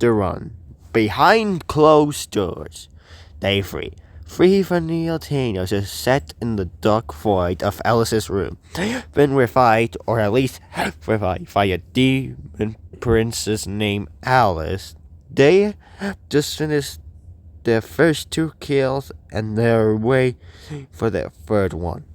Chapter 1 Behind Closed Doors. Day 3. Three vanilla teenagers are set in the dark void of Alice's room. Been revived, or at least revived, by a demon princess named Alice. They just finished their first 2 kills and they're waiting for their 3rd one.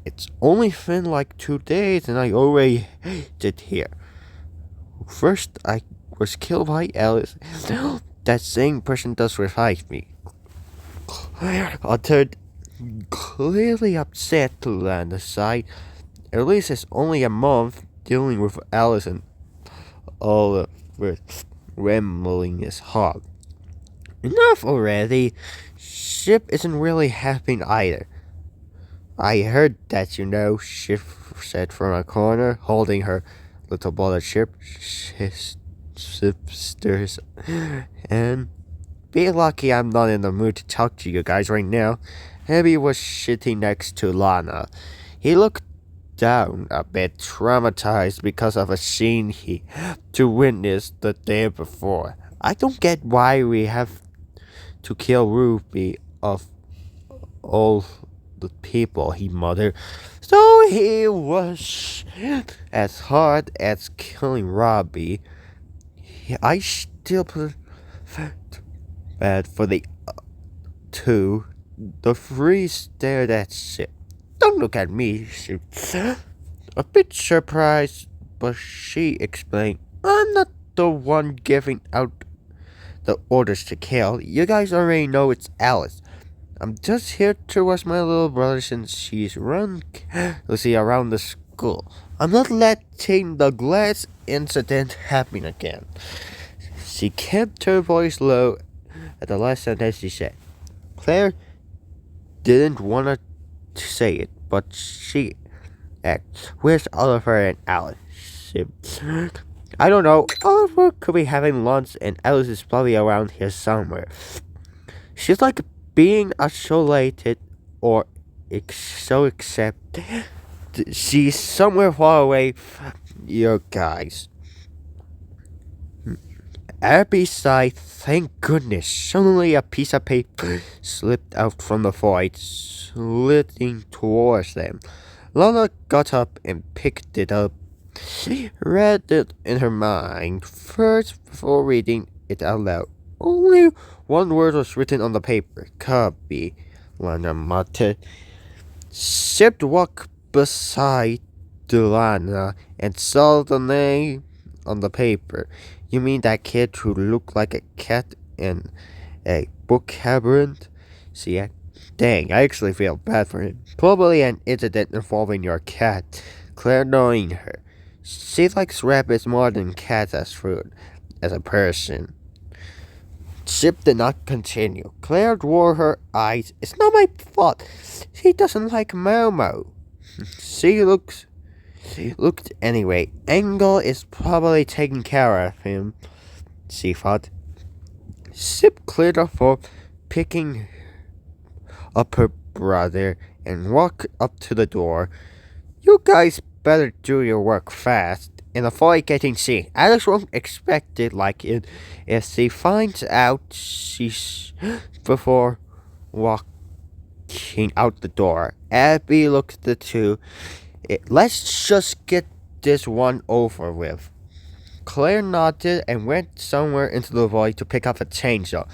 It's only been like 2 days and I already did here. First, I was killed by Alice. That same person does revive me. Uttered, clearly upset to land aside. At least it's only a month dealing with Alice and all of her rambling his hog. Enough already. Ship isn't really happening either. I heard that, Ship said from a corner, holding her little ball of chip sisters, and be lucky I'm not in the mood to talk to you guys right now. Abby was sitting next to Lana. He looked down, a bit traumatized because of a scene he had to witness the day before. I don't get why we have to kill Ruby of all the people, he muttered. So he was as hard as killing Robbie. I still put bad for the 2. The 3 stared at Ship. Don't look at me, she a bit surprised, but she explained, I'm not the one giving out the orders to kill. You guys already know it's Alice. I'm just here to watch my little brother since she's run Lucy around the school. I'm not letting the glass incident happen again. She kept her voice low at the last sentence she said. Claire didn't want to say it, but she asked, where's Oliver and Alice? I don't know. Oliver could be having lunch and Alice is probably around here somewhere. She's like being isolated or so except she's somewhere far away from you guys. Abby sighed, thank goodness. Suddenly a piece of paper slipped out from the void, sliding towards them. Lana got up and picked it up. She read it in her mind first before reading it out loud. Only one word was written on the paper. Copy, Lana muttered. Ship walked beside Lana and saw the name on the paper. You mean that kid who looked like a cat in a book labyrinth? See, dang, I actually feel bad for him. Probably an incident involving your cat. Claire knowing her. She likes rabbits more than cats as food, as a person. Ship did not continue. Claire rolled her eyes. It's not my fault. She doesn't like Momo. She looked anyway. Angle is probably taking care of him, she thought. Ship cleared her throat, picking up her brother, and walked up to the door. You guys better do your work fast and avoid getting seen. Alex won't expect it like it if she finds out she's before walking out the door. Abby looked at the 2. Let's just get this one over with. Claire nodded and went somewhere into the void to pick up a chainsaw.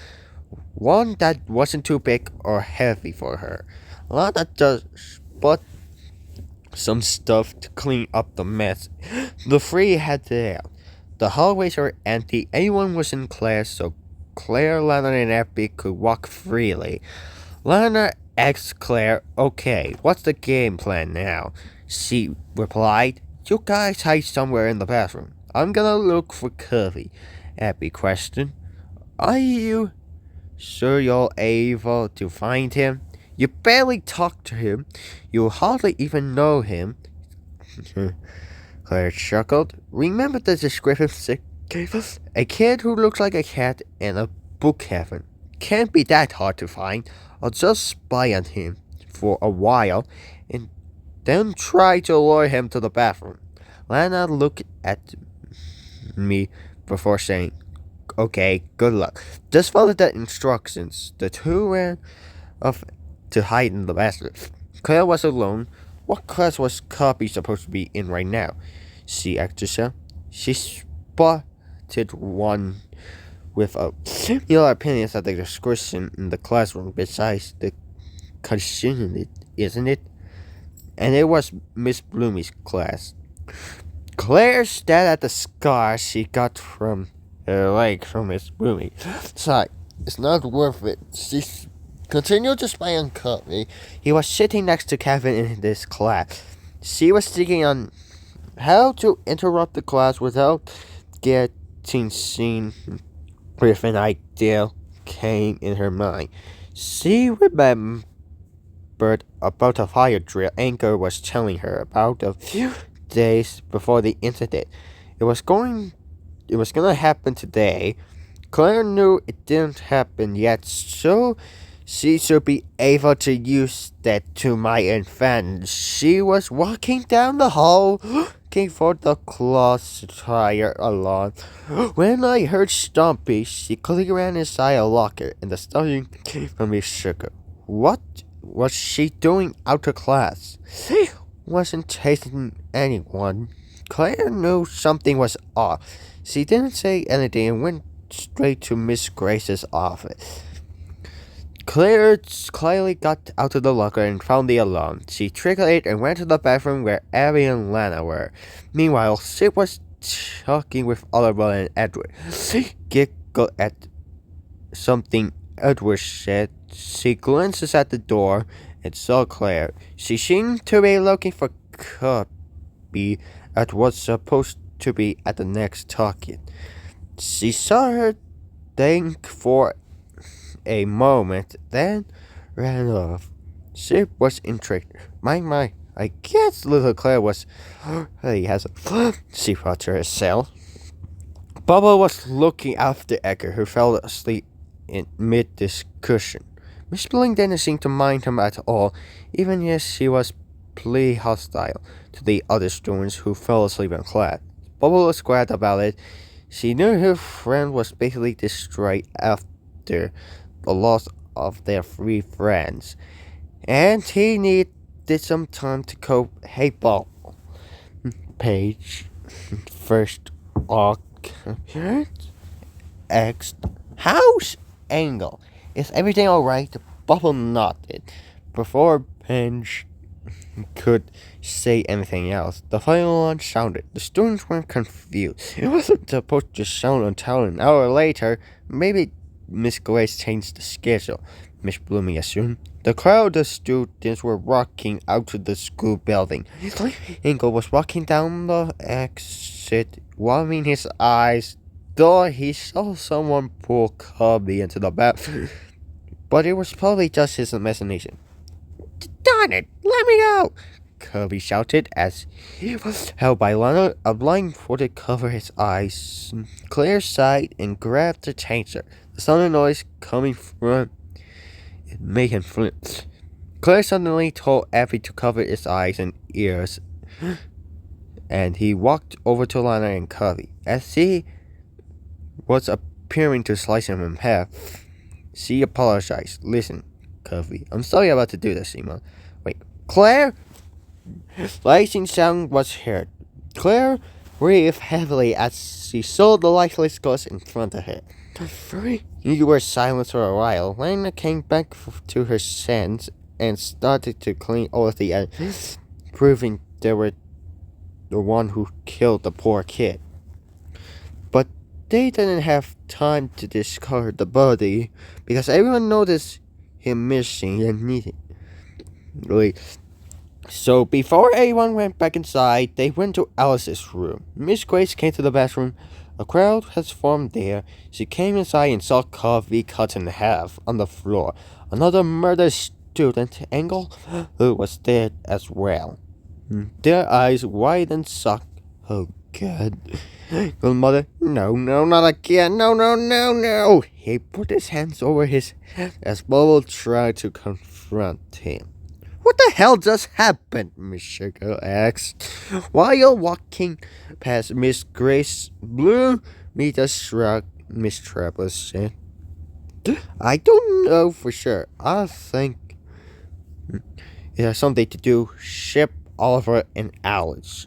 One that wasn't too big or heavy for her. Lana just bought some stuff to clean up the mess. The 3 headed out. The hallways were empty. Everyone was in class, so Claire, Lana, and Abby could walk freely. Lana asked Claire, okay, what's the game plan now? She replied, you guys hide somewhere in the bathroom. I'm gonna look for Curvy. Abby questioned, are you sure you're able to find him? You barely talk to him. You hardly even know him. Claire chuckled. Remember the description Sick gave us? A kid who looks like a cat in a book heaven. Can't be that hard to find. I'll just spy on him for a while and then try to lure him to the bathroom. Lana looked at me before saying, Okay, good luck. Just follow the instructions. The two ran off to hide in the bathroom. Claire was alone. What class was Copy supposed to be in right now? She asked herself. She spotted one with a similar opinions of the discussion in the classroom besides the continuity, isn't it? And it was Miss Bloomy's class. Claire stared at the scar she got from her leg from Miss Bloomy. Sorry, it's not worth it. She continued to spy on Covey. He was sitting next to Kevin in this class. She was thinking on how to interrupt the class without getting seen with an idea came in her mind. She remembered about a fire drill Anchor was telling her about a few days before the incident. It was gonna happen today. Claire knew it didn't happen yet, so she should be able to use that to my advantage. She was walking down the hall, looking for the cloth tire alarm. When I heard Stompy, she quickly ran inside a locker, and the stomping came from Miss Sugar. What was she doing out of class? She wasn't chasing anyone. Claire knew something was off. She didn't say anything and went straight to Miss Grace's office. Claire quietly got out of the locker and found the alarm. She triggered it and went to the bathroom where Abby and Lana were. Meanwhile, Sid was talking with Oliver and Edward. She giggled at something Edward said. She glances at the door and saw Claire. She seemed to be looking for Copy at what's supposed to be at the next target. She saw her think for a moment, then ran off. She was intrigued. My, I guess little Claire was really has a she thought to herself. Bubba was looking after Edgar, who fell asleep in mid-discussion. Miss Bling didn't seem to mind him at all, even as she was pretty hostile to the other students who fell asleep in class. Bubba was glad about it. She knew her friend was basically destroyed after the loss of their 3 friends, and he needed some time to cope. Hey, Bob. Page. First X. House Angle. Is everything alright? Bubble nodded. Before Penge could say anything else, the fire alarm sounded. The students were confused. It wasn't supposed to sound until an hour later. Maybe Miss Grace changed the schedule, Miss Blooming assumed. The crowd of students were walking out to the school building. Ingle was walking down the exit, warming his eyes, though he saw someone pull Cubby into the bathroom. But it was probably just his imagination. Darn it! Let me go! Cubby shouted as he was held by Lana. A blindfolded covered his eyes. Claire sighed and grabbed the changer. The sound of noise coming from it made him flinch. Claire suddenly told Effie to cover his eyes and ears, and he walked over to Lana and Cubby. As he was appearing to slice him in half, she apologized. Listen, Cubby, I'm sorry about to do this, Emma. Wait, Claire? Slicing sound was heard. Claire breathed heavily as she saw the lifeless ghost in front of her. You were silent for a while. Lana came back to her sense and started to clean all of the ends, proving they were the one who killed the poor kid. But they didn't have time to discover the body because everyone noticed him missing and needed. So before everyone went back inside, they went to Alice's room. Miss Grace came to the bathroom. A crowd has formed there. She came inside and saw Covey cut in half on the floor. Another murdered student, Angle, who was dead as well. Their eyes wide and shocked. Oh, God. Grandmother, no, not again. No. He put his hands over his head as Bubble tried to confront him. What the hell just happened? Miss Sugar asked. While walking past Miss Grace, Blue made a shrug. Miss Travelers said. I don't know for sure. I think it has something to do ship Oliver and Alice.